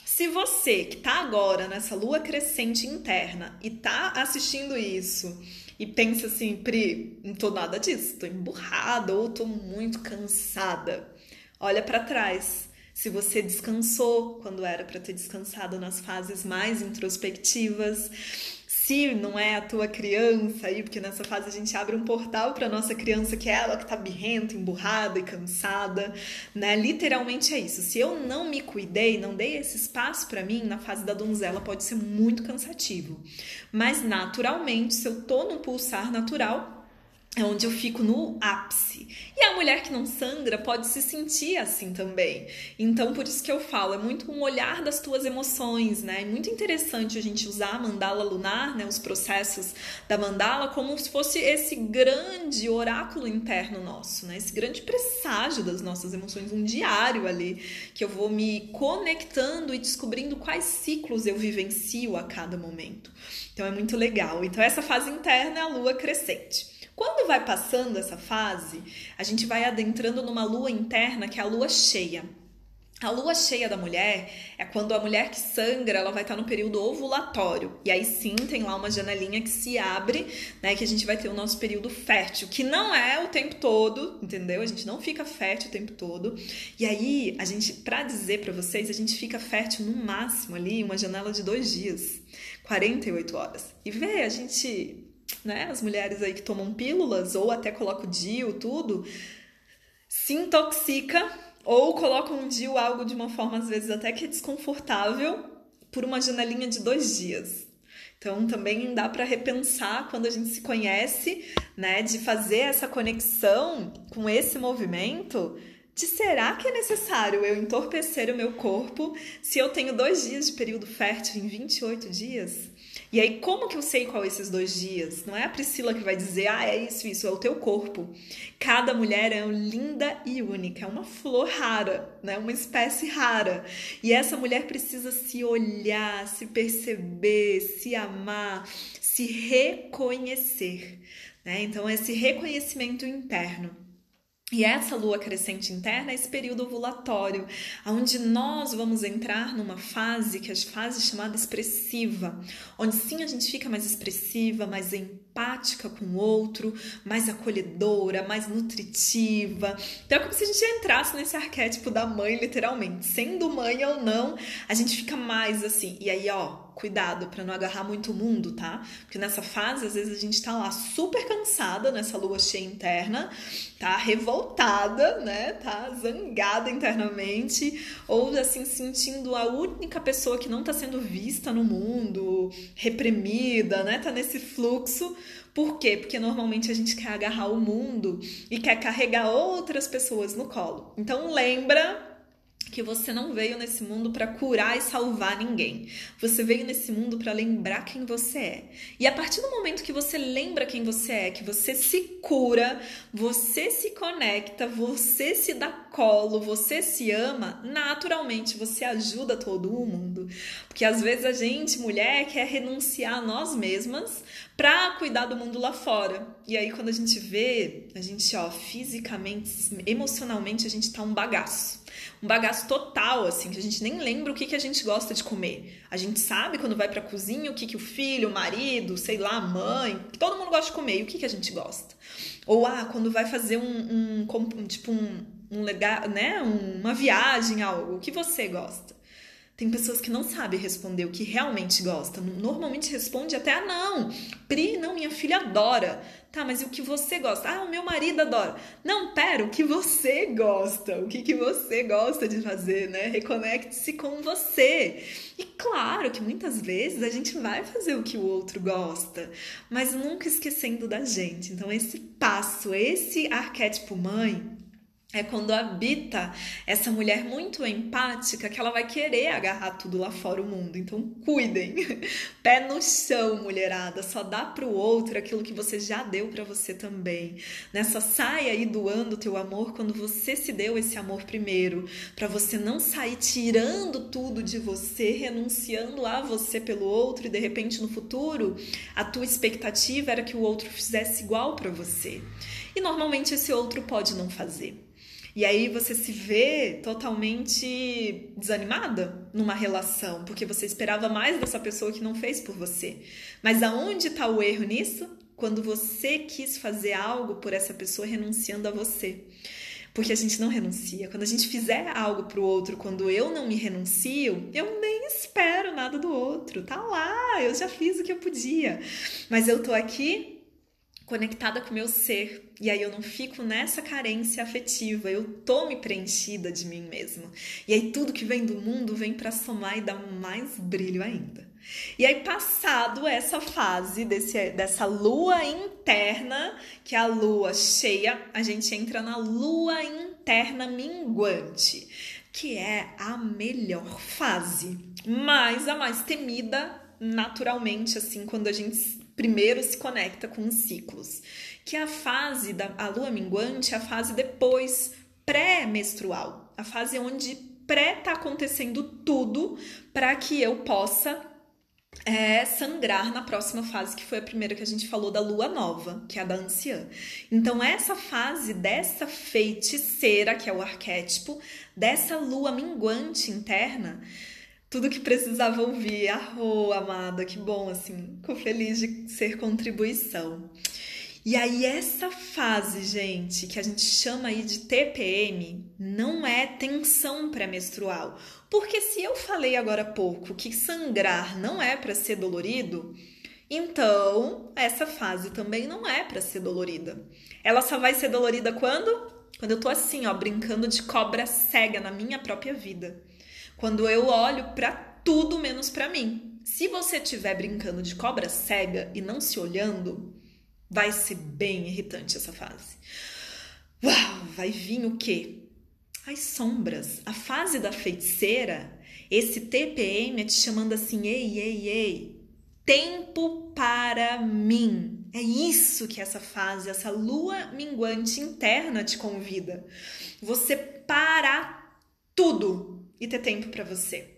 Se você que tá agora nessa lua crescente interna e tá assistindo isso e pensa assim, Pri, não tô nada disso, tô emburrada ou tô muito cansada, olha pra trás. Se você descansou quando era para ter descansado nas fases mais introspectivas, se não é a tua criança aí, porque nessa fase a gente abre um portal para nossa criança, que é ela que tá birrenta, emburrada e cansada, né? Literalmente é isso. Se eu não me cuidei, não dei esse espaço para mim, na fase da donzela pode ser muito cansativo. Mas naturalmente, se eu tô no pulsar natural, é onde eu fico no ápice. E a mulher que não sangra pode se sentir assim também. Então, por isso que eu falo, é muito um olhar das tuas emoções, né? É muito interessante a gente usar a mandala lunar, né? Os processos da mandala, como se fosse esse grande oráculo interno nosso, né? Esse grande presságio das nossas emoções, um diário ali, que eu vou me conectando e descobrindo quais ciclos eu vivencio a cada momento. Então, é muito legal. Então, essa fase interna é a lua crescente. Quando vai passando essa fase, a gente vai adentrando numa lua interna que é a lua cheia. A lua cheia da mulher é quando a mulher que sangra, ela vai estar no período ovulatório. E aí sim, tem lá uma janelinha que se abre, né, que a gente vai ter o nosso período fértil, que não é o tempo todo, entendeu? A gente não fica fértil o tempo todo. E aí, a gente, pra dizer pra vocês, a gente fica fértil no máximo ali, uma janela de 2 dias, 48 horas. E vê, a gente... né? As mulheres aí que tomam pílulas ou até colocam DIU, tudo, se intoxica ou colocam um DIU, algo de uma forma às vezes até que é desconfortável, por uma janelinha de 2 dias. Então também dá para repensar quando a gente se conhece, né? De fazer essa conexão com esse movimento. De será que é necessário eu entorpecer o meu corpo se eu tenho 2 dias de período fértil em 28 dias? E aí, como que eu sei qual esses 2 dias? Não é a Priscila que vai dizer, é isso, é o teu corpo. Cada mulher é linda e única, é uma flor rara, né? Uma espécie rara. E essa mulher precisa se olhar, se perceber, se amar, se reconhecer, né? Então, esse reconhecimento interno. E essa lua crescente interna é esse período ovulatório, onde nós vamos entrar numa fase, que é a fase chamada expressiva, onde sim a gente fica mais expressiva, mais empática com o outro, mais acolhedora, mais nutritiva. Então é como se a gente entrasse nesse arquétipo da mãe, literalmente. Sendo mãe ou não, a gente fica mais assim. E aí, cuidado para não agarrar muito o mundo, tá? Porque nessa fase, às vezes a gente tá lá super cansada, nessa lua cheia interna, tá revoltada, né? Tá zangada internamente, ou assim, sentindo a única pessoa que não tá sendo vista no mundo, reprimida, né? Tá nesse fluxo. Por quê? Porque normalmente a gente quer agarrar o mundo e quer carregar outras pessoas no colo. Então lembra que você não veio nesse mundo para curar e salvar ninguém. Você veio nesse mundo para lembrar quem você é. E a partir do momento que você lembra quem você é, que você se cura, você se conecta, você se dá colo, você se ama, naturalmente você ajuda todo mundo. Porque às vezes a gente, mulher, quer renunciar a nós mesmas para cuidar do mundo lá fora. E aí quando a gente vê, a gente, fisicamente, emocionalmente, a gente tá um bagaço. Um bagaço total, assim, que a gente nem lembra o que a gente gosta de comer. A gente sabe quando vai pra cozinha o que o filho, o marido, sei lá, a mãe, todo mundo gosta de comer, e o que a gente gosta. Ou, quando vai fazer um legal, né, uma viagem, algo, o que você gosta. Tem pessoas que não sabem responder o que realmente gosta. Normalmente responde até, não, Pri, não, minha filha adora. Tá, mas e o que você gosta? O meu marido adora. Não, pera, o que você gosta? O que você gosta de fazer, né? Reconecte-se com você. E claro que muitas vezes a gente vai fazer o que o outro gosta, mas nunca esquecendo da gente. Então esse passo, esse arquétipo mãe, É quando habita essa mulher muito empática que ela vai querer agarrar tudo lá fora o mundo. Então, cuidem. Pé no chão, mulherada. Só dá pro outro aquilo que você já deu pra você também. Nessa saia aí doando teu amor quando você se deu esse amor primeiro. Pra você não sair tirando tudo de você, renunciando a você pelo outro e de repente no futuro a tua expectativa era que o outro fizesse igual pra você. E normalmente esse outro pode não fazer. E aí você se vê totalmente desanimada numa relação, porque você esperava mais dessa pessoa que não fez por você. Mas aonde está o erro nisso? Quando você quis fazer algo por essa pessoa renunciando a você. Porque a gente não renuncia. Quando a gente fizer algo pro outro, quando eu não me renuncio, eu nem espero nada do outro. Tá lá, eu já fiz o que eu podia. Mas eu tô aqui conectada com o meu ser, e aí eu não fico nessa carência afetiva, eu tô me preenchida de mim mesma. E aí tudo que vem do mundo vem para somar e dar mais brilho ainda. E aí passado essa fase dessa lua interna, que é a lua cheia, a gente entra na lua interna minguante, que é a melhor fase, mas a mais temida naturalmente, assim, quando a gente primeiro se conecta com os ciclos, que é a fase da lua minguante, é a fase depois pré-menstrual, a fase onde tá acontecendo tudo para que eu possa sangrar na próxima fase, que foi a primeira que a gente falou da lua nova, que é a da anciã. Então essa fase dessa feiticeira, que é o arquétipo, dessa lua minguante interna, tudo que precisava ouvir. Amada, que bom, assim, fico feliz de ser contribuição. E aí essa fase, gente, que a gente chama aí de TPM, não é tensão pré-menstrual. Porque se eu falei agora há pouco que sangrar não é para ser dolorido, então essa fase também não é para ser dolorida. Ela só vai ser dolorida quando? Quando eu tô assim, ó, brincando de cobra cega na minha própria vida. Quando eu olho para tudo menos para mim. Se você estiver brincando de cobra cega e não se olhando, vai ser bem irritante essa fase. Uau, vai vir o quê? As sombras. A fase da feiticeira, esse TPM é te chamando assim, ei, tempo para mim. É isso que essa fase, essa lua minguante interna te convida. Você parar tudo e ter tempo para você.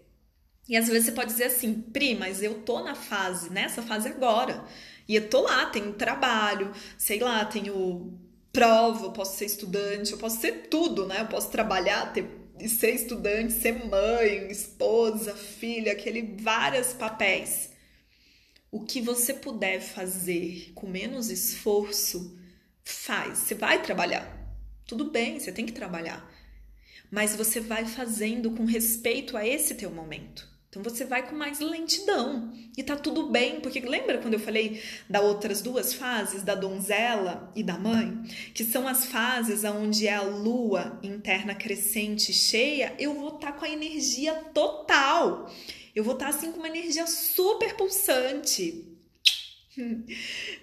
E às vezes você pode dizer assim, Pri, mas eu tô nessa fase agora. E eu tô lá, tenho trabalho, sei lá, tenho prova, eu posso ser estudante, eu posso ser tudo, né? Eu posso trabalhar, ser estudante, ser mãe, esposa, filha, vários papéis. O que você puder fazer com menos esforço, faz. Você vai trabalhar. Tudo bem, você tem que trabalhar. Mas você vai fazendo com respeito a esse teu momento. Então você vai com mais lentidão. E tá tudo bem, porque lembra quando eu falei das outras duas fases, da donzela e da mãe? Que são as fases onde é a lua interna crescente cheia, eu vou estar com a energia total. Eu vou estar assim com uma energia super pulsante.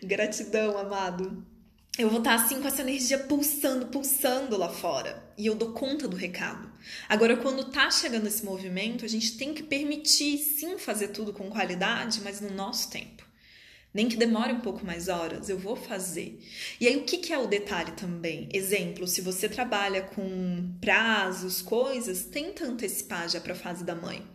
Gratidão, amado. Eu vou estar assim com essa energia pulsando lá fora. E eu dou conta do recado. Agora, quando tá chegando esse movimento, a gente tem que permitir, sim, fazer tudo com qualidade, mas no nosso tempo. Nem que demore um pouco mais horas, eu vou fazer. E aí, o que é o detalhe também? Exemplo, se você trabalha com prazos, coisas, tenta antecipar já para a fase da mãe.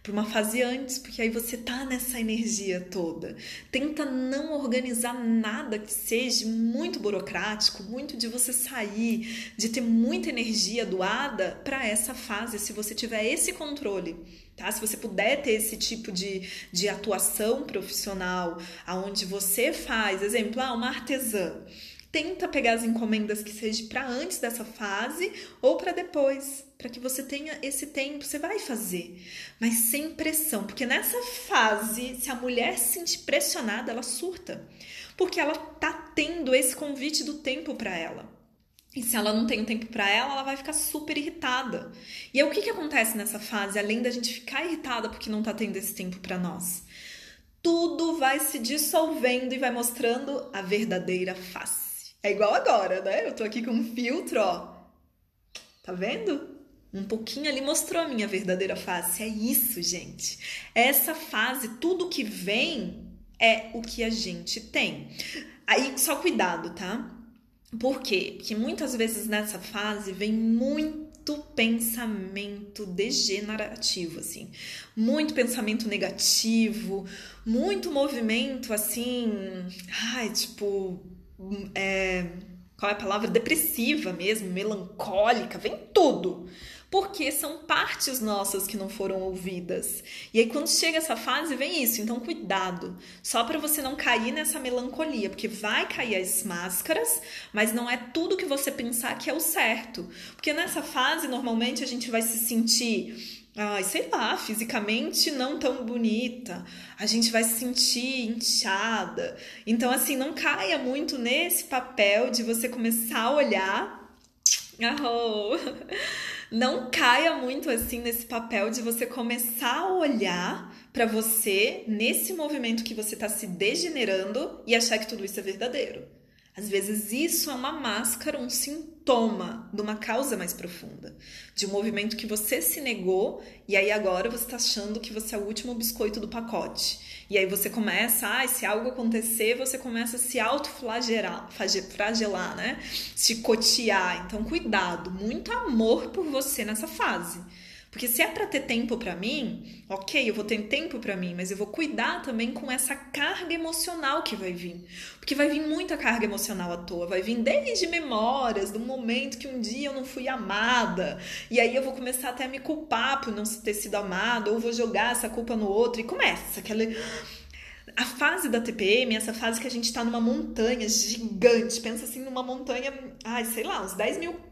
Para uma fase antes, porque aí você tá nessa energia toda. Tenta não organizar nada que seja muito burocrático, muito de você sair, de ter muita energia doada para essa fase, se você tiver esse controle, tá? Se você puder ter esse tipo de atuação profissional, aonde você faz, exemplo, uma artesã. Tenta pegar as encomendas que seja para antes dessa fase ou para depois, para que você tenha esse tempo, você vai fazer, mas sem pressão, porque nessa fase, se a mulher se sentir pressionada, ela surta, porque ela tá tendo esse convite do tempo para ela. E se ela não tem o tempo para ela vai ficar super irritada. E aí o que acontece nessa fase, além da gente ficar irritada porque não tá tendo esse tempo para nós? Tudo vai se dissolvendo e vai mostrando a verdadeira face. É igual agora, né? Eu tô aqui com um filtro, ó. Tá vendo? Um pouquinho ali mostrou a minha verdadeira face. É isso, gente. Essa fase, tudo que vem é o que a gente tem. Aí, só cuidado, tá? Por quê? Porque muitas vezes nessa fase vem muito pensamento degenerativo, assim. Muito pensamento negativo, muito movimento, assim... Ai, tipo... qual é a palavra? Depressiva mesmo, melancólica, vem tudo. Porque são partes nossas que não foram ouvidas. E aí, quando chega essa fase, vem isso. Então, cuidado. Só para você não cair nessa melancolia. Porque vai cair as máscaras, mas não é tudo que você pensar que é o certo. Porque nessa fase, normalmente, a gente vai se sentir... Ai, sei lá, fisicamente não tão bonita. A gente vai se sentir inchada. Então, assim, não caia muito nesse papel de você começar a olhar... Arro. Não caia muito assim nesse papel de você começar a olhar para você nesse movimento que você está se degenerando e achar que tudo isso é verdadeiro. Às vezes isso é uma máscara, um sintoma de uma causa mais profunda, de um movimento que você se negou e aí agora você está achando que você é o último biscoito do pacote. E aí você começa, se algo acontecer, você começa a se autoflagelar, né? Chicotear. Então, cuidado, muito amor por você nessa fase. Porque se é para ter tempo para mim, ok, eu vou ter tempo para mim, mas eu vou cuidar também com essa carga emocional que vai vir. Porque vai vir muita carga emocional à toa, vai vir desde memórias do momento que um dia eu não fui amada, e aí eu vou começar até a me culpar por não ter sido amada, ou vou jogar essa culpa no outro, e começa aquela... A fase da TPM, essa fase que a gente tá numa montanha gigante, pensa assim numa montanha, sei lá, uns 10 mil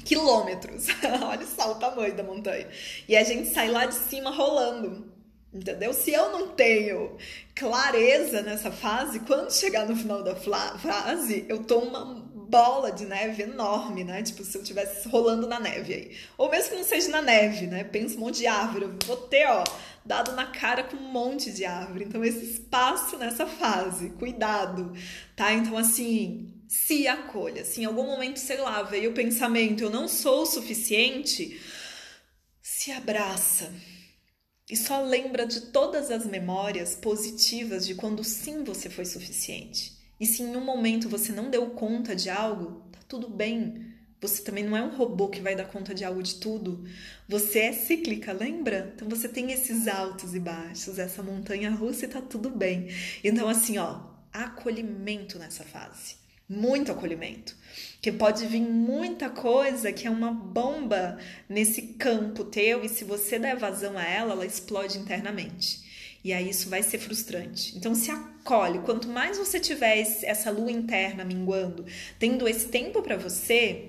quilômetros. Olha só o tamanho da montanha. E a gente sai lá de cima rolando. Entendeu? Se eu não tenho clareza nessa fase, quando chegar no final da fase, eu tô uma bola de neve enorme, né? Tipo, se eu estivesse rolando na neve aí. Ou mesmo que não seja na neve, né? Pensa um monte de árvore. Eu vou ter, dado na cara com um monte de árvore. Então, esse espaço nessa fase. Cuidado, tá? Então, assim... Se acolha. Se em algum momento, sei lá, veio o pensamento, eu não sou o suficiente, se abraça. E só lembra de todas as memórias positivas de quando sim você foi suficiente. E se em um momento você não deu conta de algo, tá tudo bem. Você também não é um robô que vai dar conta de algo de tudo. Você é cíclica, lembra? Então você tem esses altos e baixos, essa montanha russa e tá tudo bem. Então assim, acolhimento nessa fase. Muito acolhimento, que pode vir muita coisa que é uma bomba nesse campo teu e se você der vazão a ela, ela explode internamente. E aí isso vai ser frustrante. Então se acolhe, quanto mais você tiver essa lua interna minguando, tendo esse tempo para você,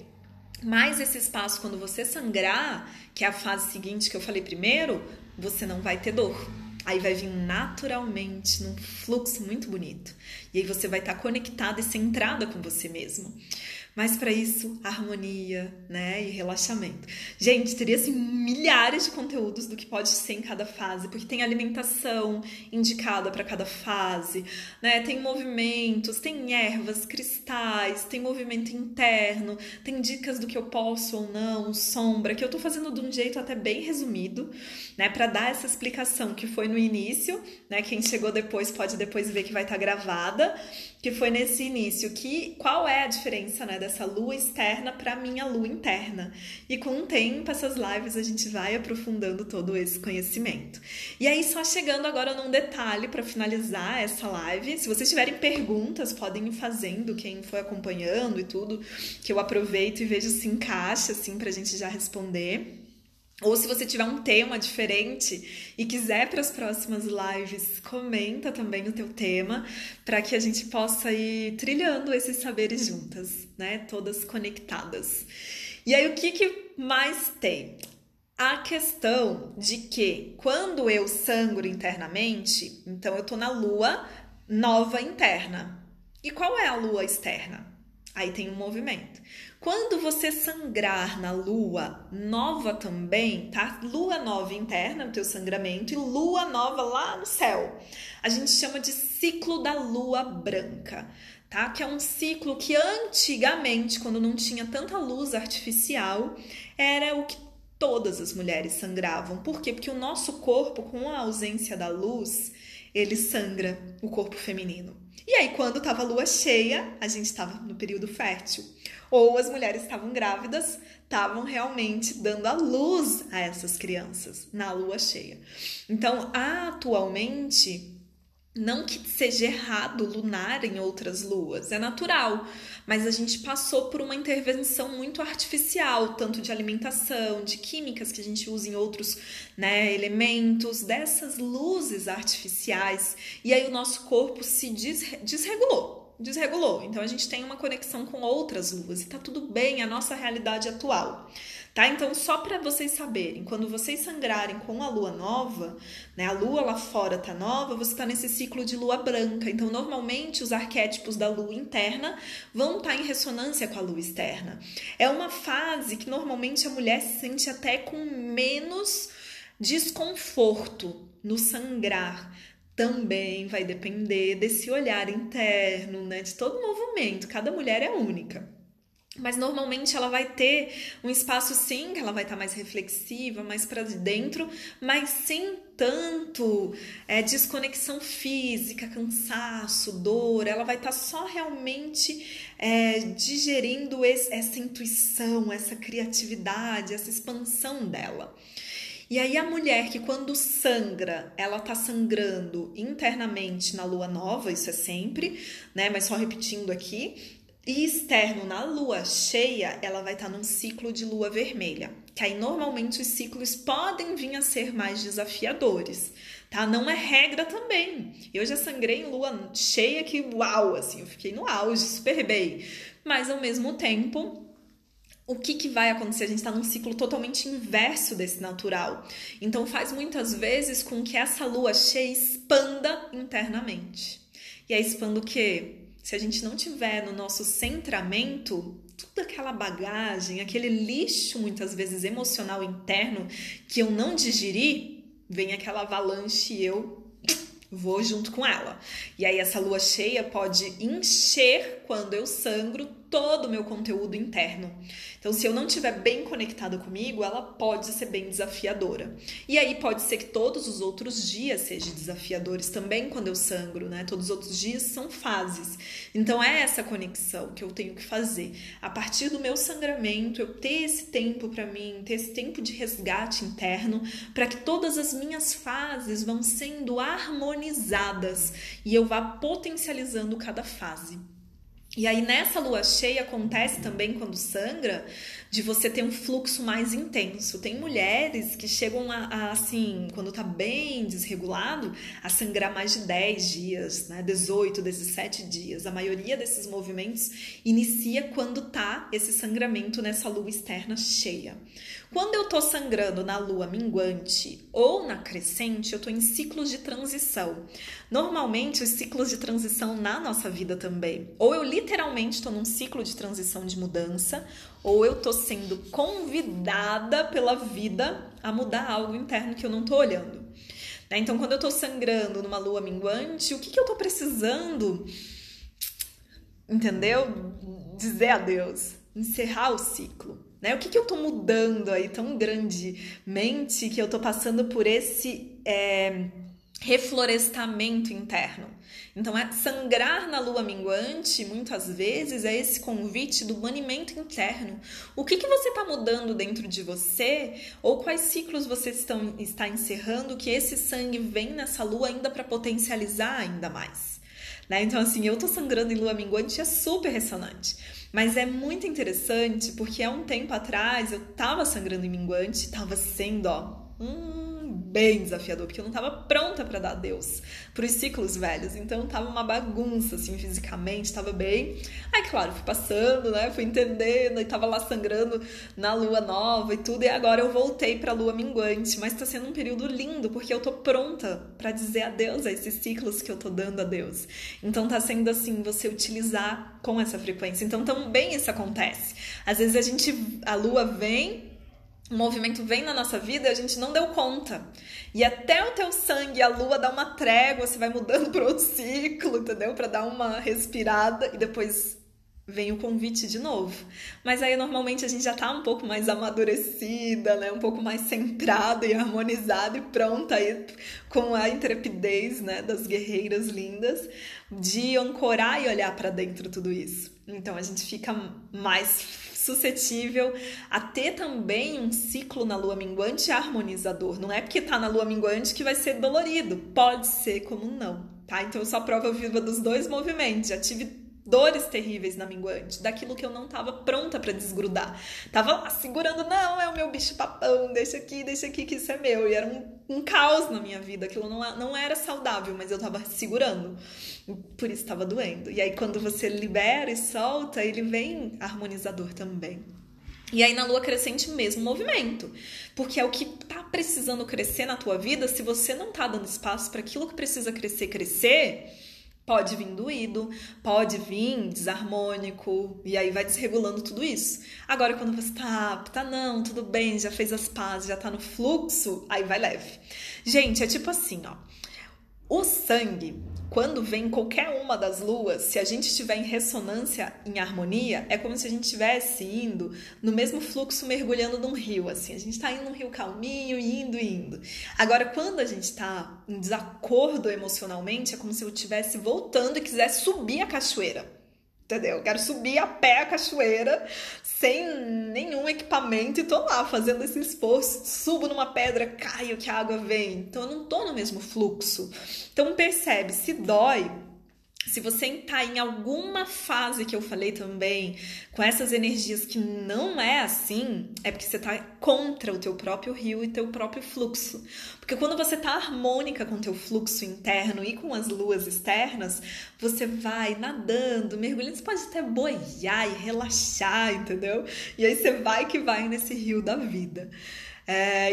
mais esse espaço quando você sangrar, que é a fase seguinte que eu falei primeiro, você não vai ter dor. Aí vai vir naturalmente, num fluxo muito bonito. E aí você vai estar conectada e centrada com você mesmo. Mas para isso, harmonia, né? E relaxamento. Gente, teria assim milhares de conteúdos do que pode ser em cada fase, porque tem alimentação indicada para cada fase, né? Tem movimentos, tem ervas, cristais, tem movimento interno, tem dicas do que eu posso ou não, sombra, que eu tô fazendo de um jeito até bem resumido, né? Para dar essa explicação que foi no início, né? Quem chegou depois pode depois ver que vai estar gravada, que foi nesse início, qual é a diferença, né, dessa lua externa para minha lua interna. E com o tempo, essas lives, a gente vai aprofundando todo esse conhecimento. E aí, só chegando agora num detalhe para finalizar essa live, se vocês tiverem perguntas, podem ir fazendo, quem foi acompanhando e tudo, que eu aproveito e vejo se encaixa, assim, pra gente já responder. Ou se você tiver um tema diferente e quiser para as próximas lives, comenta também o teu tema para que a gente possa ir trilhando esses saberes juntas, né? Todas conectadas. E aí, o que mais tem? A questão de que quando eu sangro internamente, então eu tô na lua nova interna. E qual é a lua externa? Aí tem um movimento. Quando você sangrar na lua nova também, tá? Lua nova interna, o teu sangramento, e lua nova lá no céu. A gente chama de ciclo da lua branca, tá? Que é um ciclo que antigamente, quando não tinha tanta luz artificial, era o que todas as mulheres sangravam. Por quê? Porque o nosso corpo, com a ausência da luz, ele sangra, o corpo feminino. E aí, quando estava a lua cheia, a gente estava no período fértil. Ou as mulheres estavam grávidas, estavam realmente dando a luz a essas crianças na lua cheia. Então, atualmente, não que seja errado lunar em outras luas, é natural, mas a gente passou por uma intervenção muito artificial, tanto de alimentação, de químicas que a gente usa em outros, né, elementos, dessas luzes artificiais, e aí o nosso corpo se desregulou. Então a gente tem uma conexão com outras luas e tá tudo bem, é a nossa realidade atual. Tá? Então, só para vocês saberem, quando vocês sangrarem com a lua nova, né, a lua lá fora tá nova, você tá nesse ciclo de lua branca. Então, normalmente, os arquétipos da lua interna vão estar em ressonância com a lua externa. É uma fase que normalmente a mulher se sente até com menos desconforto no sangrar. Também vai depender desse olhar interno, né, de todo movimento. Cada mulher é única. Mas normalmente ela vai ter um espaço, sim, que ela vai estar mais reflexiva, mais para dentro, mas sem tanto desconexão física, cansaço, dor. Ela vai estar só realmente digerindo essa intuição, essa criatividade, essa expansão dela. E aí a mulher que quando sangra, ela tá sangrando internamente na lua nova, isso é sempre, né? Mas só repetindo aqui. E externo, na lua cheia, ela vai estar num ciclo de lua vermelha. Que aí, normalmente, os ciclos podem vir a ser mais desafiadores, tá? Não é regra também. Eu já sangrei em lua cheia que, uau, assim, eu fiquei no auge, super bem. Mas, ao mesmo tempo, o que vai acontecer? A gente está num ciclo totalmente inverso desse natural. Então, faz muitas vezes com que essa lua cheia expanda internamente. E aí, expanda o quê? Se a gente não tiver no nosso centramento, toda aquela bagagem, aquele lixo, muitas vezes, emocional interno, que eu não digeri, vem aquela avalanche e eu vou junto com ela. E aí essa lua cheia pode encher, quando eu sangro, todo o meu conteúdo interno. Então, se eu não estiver bem conectada comigo, ela pode ser bem desafiadora. E aí pode ser que todos os outros dias sejam desafiadores também quando eu sangro, né? Todos os outros dias são fases. Então, é essa conexão que eu tenho que fazer. A partir do meu sangramento, eu ter esse tempo para mim, ter esse tempo de resgate interno, para que todas as minhas fases vão sendo harmonizadas e eu vá potencializando cada fase. E aí nessa lua cheia acontece também quando sangra de você ter um fluxo mais intenso. Tem mulheres que chegam assim, quando tá bem desregulado, a sangrar mais de 10 dias, né? 18, 17 dias. A maioria desses movimentos inicia quando tá esse sangramento nessa lua externa cheia. Quando eu tô sangrando na lua minguante ou na crescente, eu tô em ciclos de transição. Normalmente, os ciclos de transição na nossa vida também. Ou eu literalmente tô num ciclo de transição de mudança, ou eu tô sendo convidada pela vida a mudar algo interno que eu não tô olhando. Então, quando eu tô sangrando numa lua minguante, o que eu tô precisando? Entendeu? Dizer adeus, encerrar o ciclo. O que eu tô mudando aí tão grandemente que eu tô passando por esse reflorestamento interno? Então, sangrar na lua minguante, muitas vezes, é esse convite do banimento interno. O que você está mudando dentro de você? Ou quais ciclos você está encerrando que esse sangue vem nessa lua ainda para potencializar ainda mais? Então, assim, eu tô sangrando em lua minguante, é super ressonante. Mas é muito interessante porque há um tempo atrás eu tava sangrando em minguante, tava sendo, bem desafiador, porque eu não tava pronta pra dar adeus pros ciclos velhos, então tava uma bagunça, assim, fisicamente, tava bem. Aí, claro, fui passando, né, fui entendendo, e tava lá sangrando na lua nova e tudo, e agora eu voltei pra lua minguante, mas tá sendo um período lindo, porque eu tô pronta pra dizer adeus a esses ciclos que eu tô dando adeus. Então tá sendo assim, você utilizar com essa frequência. Então também isso acontece. Às vezes a lua vem, o movimento vem na nossa vida e a gente não deu conta. E até o teu sangue, a lua dá uma trégua, você vai mudando para outro ciclo, entendeu? Para dar uma respirada e depois vem o convite de novo. Mas aí normalmente a gente já tá um pouco mais amadurecida, né? Um pouco mais centrada e harmonizada e pronta aí com a intrepidez, né, das guerreiras lindas de ancorar e olhar para dentro tudo isso. Então a gente fica mais suscetível a ter também um ciclo na lua minguante harmonizador. Não é porque tá na lua minguante que vai ser dolorido. Pode ser como não, tá? Então eu sou a prova viva dos dois movimentos. Já tive dores terríveis na minguante, daquilo que eu não tava pronta pra desgrudar. Tava lá segurando, não, é o meu bicho papão, deixa aqui, que isso é meu. E era um caos na minha vida, aquilo não era saudável, mas eu tava segurando. Por isso tava doendo. E aí quando você libera e solta, ele vem harmonizador também. E aí na lua crescente mesmo movimento, porque é o que tá precisando crescer na tua vida. Se você não tá dando espaço para aquilo que precisa crescer, pode vir doído, pode vir desarmônico, e aí vai desregulando tudo isso. Agora, quando você tá não, tudo bem, já fez as pazes, já tá no fluxo, aí vai leve. Gente, é tipo assim, ó. O sangue, quando vem qualquer uma das luas, se a gente estiver em ressonância, em harmonia, é como se a gente estivesse indo no mesmo fluxo, mergulhando num rio, assim. A gente tá indo num rio calminho, indo. Agora, quando a gente tá em desacordo emocionalmente, é como se eu estivesse voltando e quisesse subir a cachoeira. Entendeu? Eu quero subir a pé a cachoeira sem nenhum equipamento e tô lá fazendo esse esforço, subo numa pedra, caio que a água vem, então eu não tô no mesmo fluxo. Então percebe, se dói, se você tá em alguma fase que eu falei também, com essas energias que não é assim, é porque você tá contra o teu próprio rio e teu próprio fluxo. Porque quando você tá harmônica com o teu fluxo interno e com as luas externas, você vai nadando, mergulhando, você pode até boiar e relaxar, entendeu? E aí você vai que vai nesse rio da vida.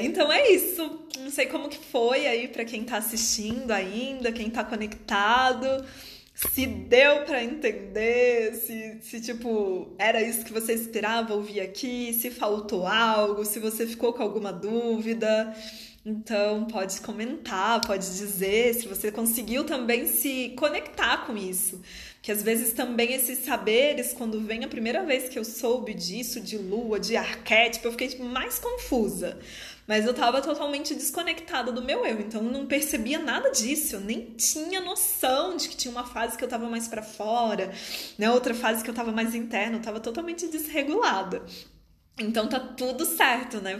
Então é isso. Não sei como que foi aí pra quem tá assistindo ainda, quem tá conectado. Se deu pra entender, se tipo, era isso que você esperava ouvir aqui, se faltou algo, se você ficou com alguma dúvida. Então, pode comentar, pode dizer se você conseguiu também se conectar com isso. Que às vezes também esses saberes, quando vem a primeira vez que eu soube disso, de lua, de arquétipo, eu fiquei tipo, mais confusa. Mas eu tava totalmente desconectada do meu eu, então eu não percebia nada disso, eu nem tinha noção de que tinha uma fase que eu tava mais pra fora, né? Outra fase que eu tava mais interna, eu tava totalmente desregulada. Então tá tudo certo, né?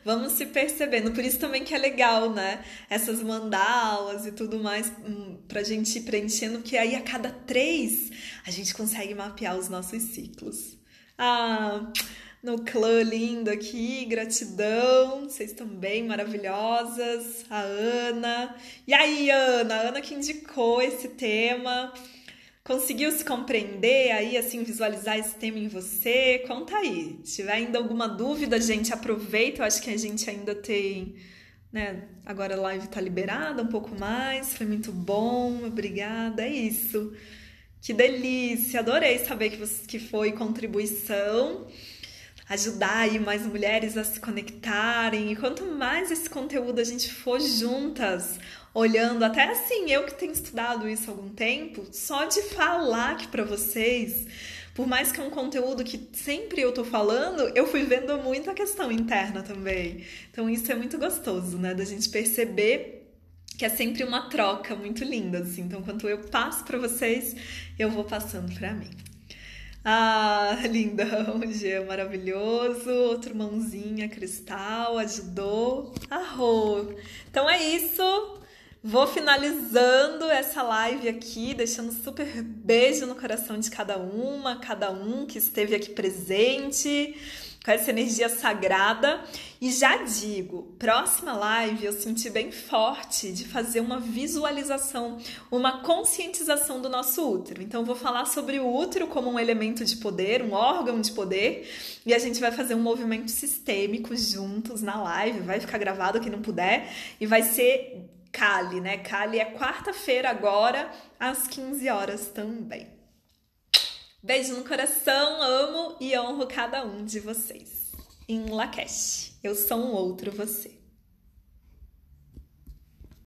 Vamos se percebendo. Por isso também que é legal, né? Essas mandalas e tudo mais pra gente ir preenchendo, que aí a cada 3 a gente consegue mapear os nossos ciclos. No clã lindo aqui, gratidão, vocês também maravilhosas, a Ana. E aí, Ana? A Ana que indicou esse tema. Conseguiu se compreender aí, assim, visualizar esse tema em você? Conta aí. Se tiver ainda alguma dúvida, gente, aproveita. Eu acho que a gente ainda tem, né? Agora a live tá liberada um pouco mais. Foi muito bom, obrigada. É isso. Que delícia. Adorei saber que foi contribuição. Ajudar aí mais mulheres a se conectarem. E quanto mais esse conteúdo a gente for juntas, olhando, até assim, eu que tenho estudado isso há algum tempo, só de falar aqui pra vocês, por mais que é um conteúdo que sempre eu tô falando, eu fui vendo muito a questão interna também. Então isso é muito gostoso, né? Da gente perceber que é sempre uma troca muito linda, assim. Então, quanto eu passo pra vocês, eu vou passando pra mim. Lindão, Gê, maravilhoso. Outro mãozinha, cristal, ajudou. Arrou. Então é isso. Vou finalizando essa live aqui, deixando super beijo no coração de cada um que esteve aqui presente. com essa energia sagrada. E já digo, próxima live eu senti bem forte de fazer uma visualização, uma conscientização do nosso útero. Então eu vou falar sobre o útero como um elemento de poder, um órgão de poder, e a gente vai fazer um movimento sistêmico juntos na live, vai ficar gravado quem não puder, e vai ser Kali, né? Kali é quarta-feira agora, às 15 horas também. Beijo no coração, amo e honro cada um de vocês. Em Lakesh, eu sou um outro você.